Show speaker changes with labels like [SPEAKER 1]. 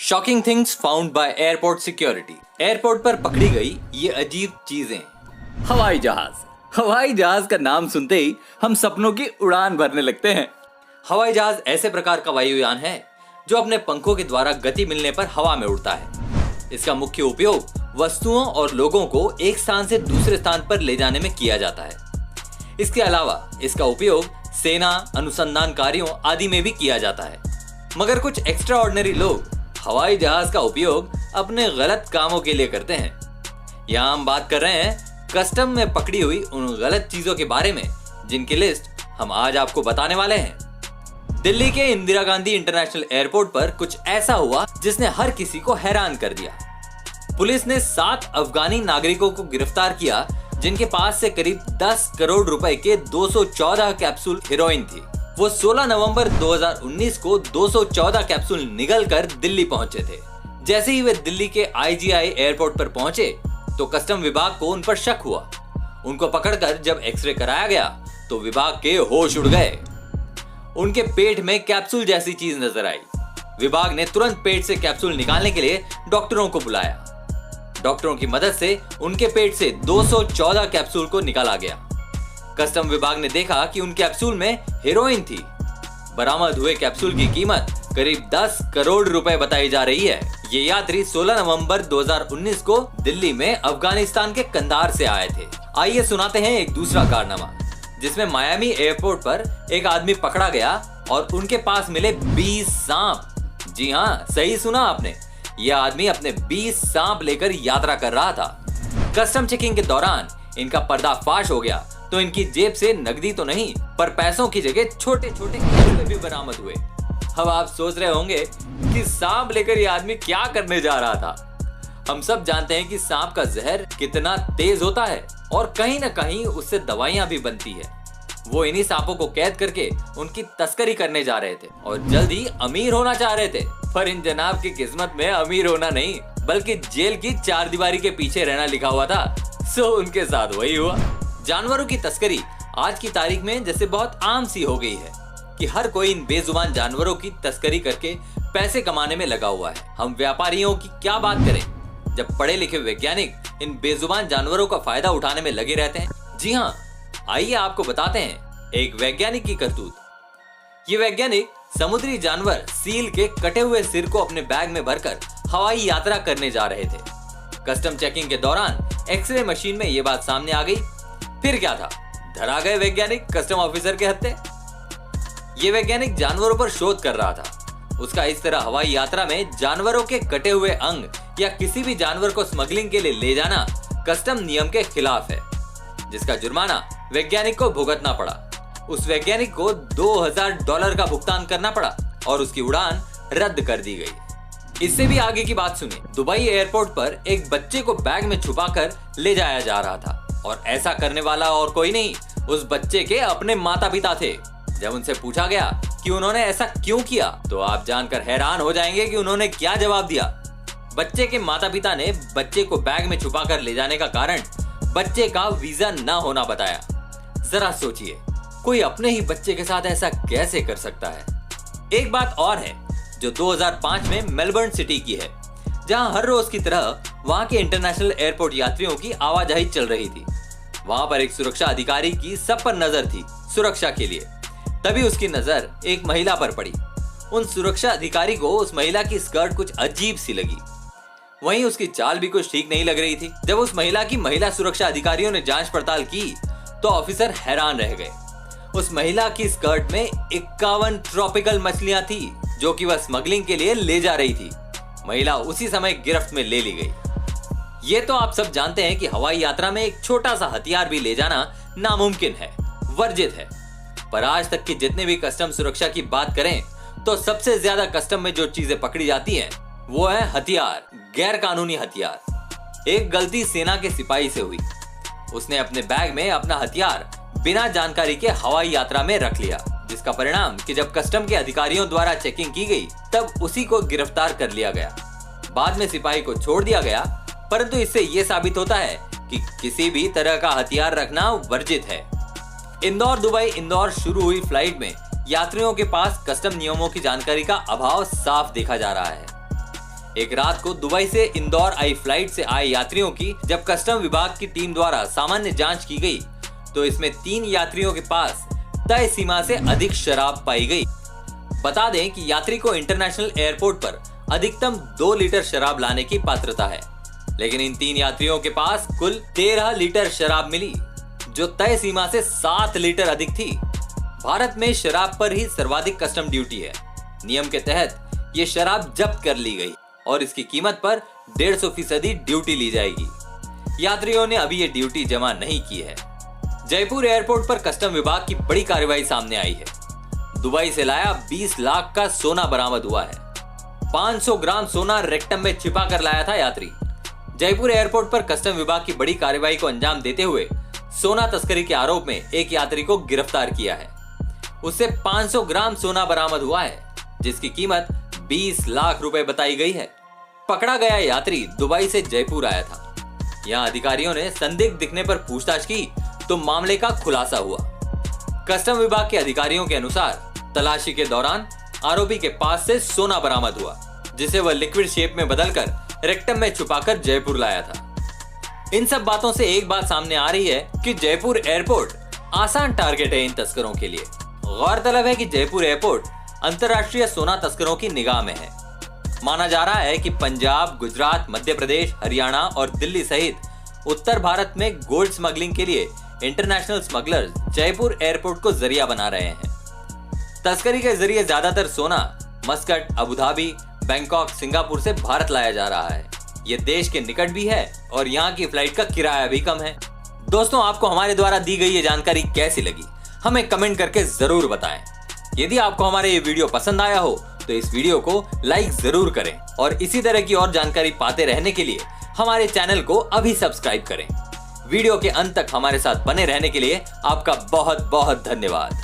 [SPEAKER 1] Shocking things found by airport security. Airport पर पकड़ी गई ये अजीब चीजें। हवाई जहाज का नाम सुनते ही हम सपनों की उड़ान भरने लगते हैं। हवाई जहाज ऐसे प्रकार का वायुयान है जो अपने पंखों के द्वारा गति मिलने पर हवा में उड़ता है। इसका मुख्य उपयोग वस्तुओं और लोगों को एक स्थान से दूसरे स्थान पर ले जाने में किया जाता है। इसके अलावा इसका उपयोग सेना, अनुसंधान कार्यों आदि में भी किया जाता है। मगर कुछ एक्स्ट्रा ऑर्डिनरी लोग हवाई जहाज का उपयोग अपने गलत कामों के लिए करते हैं। यहाँ हम बात कर रहे हैं कस्टम में पकड़ी हुई उन गलत चीजों के बारे में जिनकी लिस्ट हम आज आपको बताने वाले हैं। दिल्ली के इंदिरा गांधी इंटरनेशनल एयरपोर्ट पर कुछ ऐसा हुआ जिसने हर किसी को हैरान कर दिया। पुलिस ने 7 अफगानी नागरिकों को गिरफ्तार किया जिनके पास से करीब 10 करोड़ रुपए के 214 कैप्सूल हेरोइन थी। वो 16 नवंबर 2019 को 214 कैप्सूल निगल कर दिल्ली पहुंचे थे। जैसे ही वे दिल्ली के IGI एयरपोर्ट पर पहुंचे तो कस्टम विभाग को उन पर शक हुआ। उनको पकड़कर जब एक्सरे कराया गया तो विभाग के होश उड़ गए। उनके पेट में कैप्सूल जैसी चीज नजर आई। विभाग ने तुरंत पेट से कैप्सूल निकालने के लिए डॉक्टरों को बुलाया। डॉक्टरों की मदद से उनके पेट से 214 कैप्सूल को निकाला गया। कस्टम विभाग ने देखा कि उन कैप्सूल में हेरोइन थी। बरामद हुए कैप्सूल की कीमत करीब 10 करोड़ रुपए बताई जा रही है। ये यात्री 16 नवंबर 2019 को दिल्ली में अफगानिस्तान के कंधार से आए थे। आइए सुनाते हैं एक दूसरा कारनामा जिसमें मायामी एयरपोर्ट पर एक आदमी पकड़ा गया और उनके पास मिले 20 सांप। जी हाँ, सही सुना आपने। यह आदमी अपने 20 सांप लेकर यात्रा कर रहा था। कस्टम चेकिंग के दौरान इनका पर्दाफाश हो गया तो इनकी जेब से नकदी तो नहीं पर पैसों की जगह छोटे छोटे कपड़े भी बरामद हुए। अब आप सोच रहे होंगे कि सांप लेकर ये आदमी क्या करने जा रहा था। हम सब जानते हैं कि सांप का जहर कितना तेज होता है और कहीं ना कहीं उससे दवाइयां भी बनती है। वो इन्हीं सांपों को कैद करके उनकी तस्करी करने जा रहे थे और जल्द ही अमीर होना चाह रहे थे। पर इन जनाब की किस्मत में अमीर होना नहीं बल्कि जेल की 4 दीवारी के पीछे रहना लिखा हुआ था। सो उनके साथ वही हुआ। जानवरों की तस्करी आज की तारीख में जैसे बहुत आम सी हो गई है कि हर कोई इन बेजुबान जानवरों की तस्करी करके पैसे कमाने में लगा हुआ है। हम व्यापारियों की क्या बात करें जब पढ़े लिखे वैज्ञानिक इन बेजुबान जानवरों का फायदा उठाने में लगे रहते हैं। जी हाँ, आइए आपको बताते हैं एक वैज्ञानिक की करतूत। ये वैज्ञानिक समुद्री जानवर सील के कटे हुए सिर को अपने बैग में भरकर हवाई यात्रा करने जा रहे थे। कस्टम चेकिंग के दौरान एक्सरे मशीन में ये बात सामने आ गई। फिर क्या था, धरा गए वैज्ञानिक कस्टम ऑफिसर के हत्थे। ये वैज्ञानिक जानवरों पर शोध कर रहा था। उसका इस तरह हवाई यात्रा में जानवरों के कटे हुए अंग या किसी भी जानवर को स्मगलिंग के लिए ले जाना कस्टम नियम के खिलाफ है, जिसका जुर्माना वैज्ञानिक को भुगतना पड़ा। उस वैज्ञानिक को $2000 का भुगतान करना पड़ा और उसकी उड़ान रद्द कर दी गई। इससे भी आगे की बात सुनिए। दुबई एयरपोर्ट पर एक बच्चे को बैग में छुपाकर ले जाया जा रहा था और ऐसा करने वाला और कोई नहीं, उस बच्चे के अपने माता पिता थे। जब उनसे पूछा गया कि उन्होंने ऐसा क्यों किया तो आप जानकर हैरान हो जाएंगे कि उन्होंने क्या जवाब दिया। बच्चे के माता पिता ने बच्चे को बैग में छुपाकर ले जाने का कारण बच्चे का वीजा न होना बताया। जरा सोचिए, कोई अपने ही बच्चे के साथ ऐसा कैसे कर सकता है। एक बात और है जो 2005 में मेलबर्न सिटी की है, जहां हर रोज की तरह वहां के इंटरनेशनल एयरपोर्ट यात्रियों की आवाजाही चल रही थी। वहां पर एक सुरक्षा अधिकारी की सब पर नजर थी सुरक्षा के लिए। तभी उसकी नजर एक महिला पर पड़ी। उन सुरक्षा अधिकारी को उस महिला की स्कर्ट कुछ अजीब सी लगी। वहीं उसकी चाल भी कुछ ठीक नहीं लग रही थी। जब उस महिला की महिला सुरक्षा अधिकारियों ने जांच पड़ताल की तो ऑफिसर हैरान रह गए। उस महिला की स्कर्ट में 51 ट्रॉपिकल मछलियां थी जो कि वह स्मगलिंग के लिए ले जा रही थी। महिला उसी समय गिरफ्त में ले ली गई। ये तो आप सब जानते हैं कि हवाई यात्रा में एक छोटा सा हथियार भी ले जाना नामुमकिन है, वर्जित है। पर आज तक की जितने भी कस्टम सुरक्षा की बात करें तो सबसे ज्यादा कस्टम में जो चीजें पकड़ी जाती हैं वो है हथियार, गैर कानूनी हथियार। एक गलती सेना के सिपाही से हुई। उसने अपने बैग में अपना हथियार बिना जानकारी के हवाई यात्रा में रख लिया, जिसका परिणाम कि जब कस्टम के अधिकारियों द्वारा चेकिंग की गई तब उसी को गिरफ्तार कर लिया गया। बाद में सिपाही को छोड़ दिया गया, परंतु इससे यह साबित होता है कि किसी भी तरह का हथियार रखना वर्जित है। इंदौर दुबई इंदौर शुरू हुई फ्लाइट में यात्रियों के पास कस्टम नियमों की जानकारी का अभाव साफ देखा जा रहा है। एक रात को दुबई से इंदौर आई फ्लाइट से आए यात्रियों की जब कस्टम विभाग की टीम द्वारा सामान्य जांच की गई तो इसमें 3 यात्रियों के पास तय सीमा से अधिक शराब पाई गई। बता दें कि यात्री को इंटरनेशनल एयरपोर्ट पर अधिकतम 2 लीटर शराब लाने की पात्रता है, लेकिन इन 3 यात्रियों के पास कुल 13 लीटर शराब मिली, जो तय सीमा से 7 लीटर अधिक थी। भारत में शराब पर ही सर्वाधिक कस्टम ड्यूटी है। नियम के तहत ये शराब जब्त कर ली गई और इसकी कीमत पर 150% ड्यूटी ली जाएगी। यात्रियों ने अभी ये ड्यूटी जमा नहीं की है। जयपुर एयरपोर्ट पर कस्टम विभाग की बड़ी कार्रवाई सामने आई है। दुबई से लाया 20 लाख का सोना बरामद हुआ है। 500 ग्राम सोना रेक्टम में छिपा कर लाया था यात्री। जयपुर एयरपोर्ट पर कस्टम विभाग की बड़ी कार्रवाई को अंजाम देते हुए सोना तस्करी के आरोप में एक यात्री को गिरफ्तार किया है। उससे 500 ग्राम सोना बरामद हुआ है, जिसकी कीमत 20 लाख रुपए बताई गई है। पकड़ा गया यात्री दुबई से जयपुर आया था। यहाँ अधिकारियों ने संदिग्ध दिखने पर पूछताछ की तो मामले का खुलासा हुआ। कस्टम विभाग के अधिकारियों के अनुसार तलाशी के दौरान आरोपी के पास से सोना बरामद हुआ, जिसे वह लिक्विड शेप में बदलकर रेक्टम में छुपाकर जयपुर लाया था। इन सब बातों से एक बात सामने आ रही है कि जयपुर एयरपोर्ट आसान टारगेट है इन तस्करों के लिए। गौरतलब है कि जयपुर एयरपोर्ट अंतर्राष्ट्रीय सोना तस्करों की निगाह में है। माना जा रहा है कि पंजाब, गुजरात, मध्य प्रदेश, हरियाणा और दिल्ली सहित उत्तर भारत में गोल्ड स्मगलिंग के लिए इंटरनेशनल स्मगलर्स जयपुर एयरपोर्ट को जरिया बना रहे हैं। तस्करी के जरिए ज्यादातर सोना Muscat, Abu Dhabi, Bangkok, Singapore से भारत लाया जा रहा है। ये देश के निकट भी है और यहाँ की फ्लाइट का किराया भी कम है। दोस्तों, आपको हमारे द्वारा दी गई ये जानकारी कैसी लगी, हमें कमेंट करके जरूर बताएं। यदि आपको हमारे ये वीडियो पसंद आया हो तो इस वीडियो को लाइक जरूर करें और इसी तरह की और जानकारी पाते रहने के लिए हमारे चैनल को अभी सब्सक्राइब करें। वीडियो के अंत तक हमारे साथ बने रहने के लिए आपका बहुत बहुत धन्यवाद।